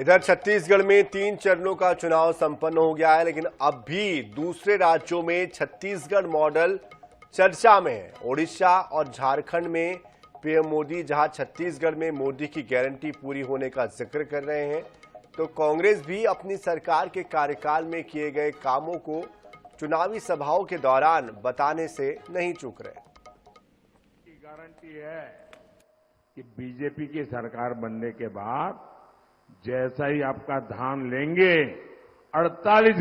इधर छत्तीसगढ़ में 3 चरणों का चुनाव संपन्न हो गया है, लेकिन अब भी दूसरे राज्यों में छत्तीसगढ़ मॉडल चर्चा में है। ओडिशा और झारखंड में पीएम मोदी जहां छत्तीसगढ़ में मोदी की गारंटी पूरी होने का जिक्र कर रहे हैं, तो कांग्रेस भी अपनी सरकार के कार्यकाल में किए गए कामों को चुनावी सभाओं के दौरान बताने से नहीं चूक रहे। गारंटी है कि बीजेपी की सरकार बनने के बाद जैसा ही आपका धान लेंगे 48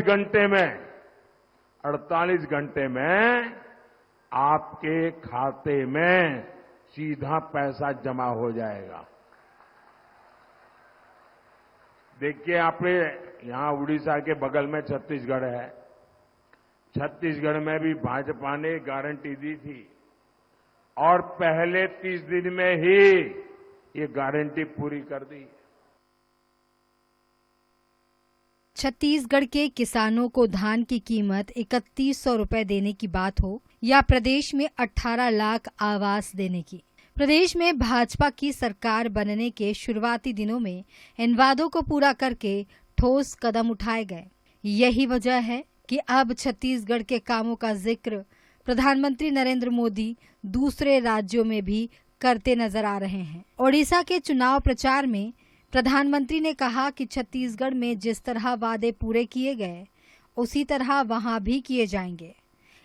घंटे में आपके खाते में सीधा पैसा जमा हो जाएगा। देखिए, आप यहां उड़ीसा के बगल में छत्तीसगढ़ है। छत्तीसगढ़ में भी भाजपा ने गारंटी दी थी और पहले 30 दिन में ही ये गारंटी पूरी कर दी। छत्तीसगढ़ के किसानों को धान की कीमत 3100 रुपए देने की बात हो या प्रदेश में 18 लाख आवास देने की, प्रदेश में भाजपा की सरकार बनने के शुरुआती दिनों में इन वादों को पूरा करके ठोस कदम उठाए गए। यही वजह है कि अब छत्तीसगढ़ के कामों का जिक्र प्रधानमंत्री नरेंद्र मोदी दूसरे राज्यों में भी करते नजर आ रहे हैं। ओडिशा के चुनाव प्रचार में प्रधानमंत्री ने कहा कि छत्तीसगढ़ में जिस तरह वादे पूरे किए गए उसी तरह वहां भी किए जाएंगे।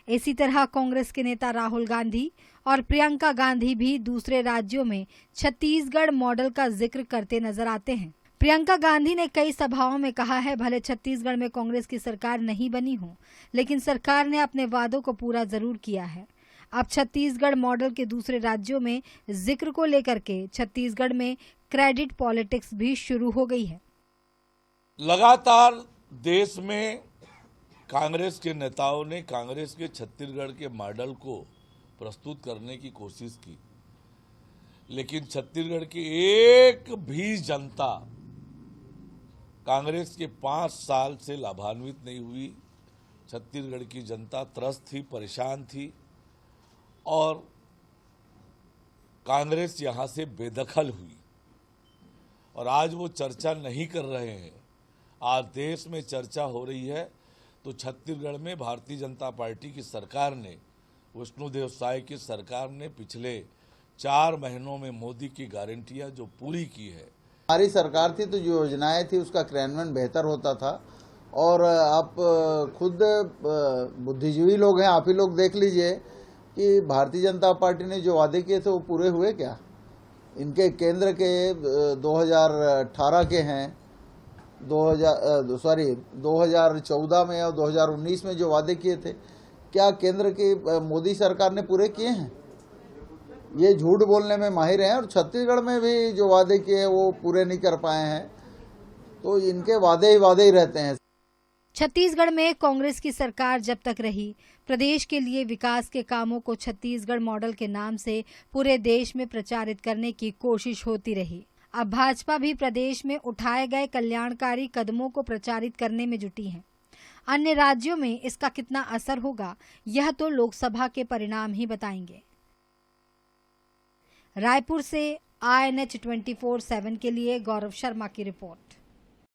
इसी तरह कांग्रेस के नेता राहुल गांधी और प्रियंका गांधी भी दूसरे राज्यों में छत्तीसगढ़ मॉडल का जिक्र करते नजर आते हैं। प्रियंका गांधी ने कई सभाओं में कहा है, भले छत्तीसगढ़ में कांग्रेस की सरकार नहीं बनी हो, लेकिन सरकार ने अपने वादों को पूरा जरूर किया है। अब छत्तीसगढ़ मॉडल के दूसरे राज्यों में जिक्र को लेकर के छत्तीसगढ़ में क्रेडिट पॉलिटिक्स भी शुरू हो गई है। लगातार देश में कांग्रेस के नेताओं ने कांग्रेस के छत्तीसगढ़ के मॉडल को प्रस्तुत करने की कोशिश की, लेकिन छत्तीसगढ़ की एक भी जनता कांग्रेस के 5 साल से लाभान्वित नहीं हुई। छत्तीसगढ़ की जनता त्रस्त थी, परेशान थी और कांग्रेस यहां से बेदखल हुई और आज वो चर्चा नहीं कर रहे हैं। आज देश में चर्चा हो रही है तो छत्तीसगढ़ में भारतीय जनता पार्टी की सरकार ने, विष्णुदेव साय की सरकार ने पिछले 4 महीनों में मोदी की गारंटियां जो पूरी की है। हमारी सरकार थी तो जो योजनाएं थी उसका क्रियान्वयन बेहतर होता था। और आप खुद बुद्धिजीवी लोग हैं, आप ही लोग देख लीजिए कि भारतीय जनता पार्टी ने जो वादे किए थे वो पूरे हुए क्या। इनके केंद्र के 2018 के हैं, 2014 में और 2019 में जो वादे किए थे, क्या केंद्र की मोदी सरकार ने पूरे किए हैं? ये झूठ बोलने में माहिर हैं और छत्तीसगढ़ में भी जो वादे किए वो पूरे नहीं कर पाए हैं, तो इनके वादे ही रहते हैं। छत्तीसगढ़ में कांग्रेस की सरकार जब तक रही, प्रदेश के लिए विकास के कामों को छत्तीसगढ़ मॉडल के नाम से पूरे देश में प्रचारित करने की कोशिश होती रही। अब भाजपा भी प्रदेश में उठाए गए कल्याणकारी कदमों को प्रचारित करने में जुटी है। अन्य राज्यों में इसका कितना असर होगा, यह तो लोकसभा के परिणाम ही बताएंगे। रायपुर से INH 24/7 के लिए गौरव शर्मा की रिपोर्ट।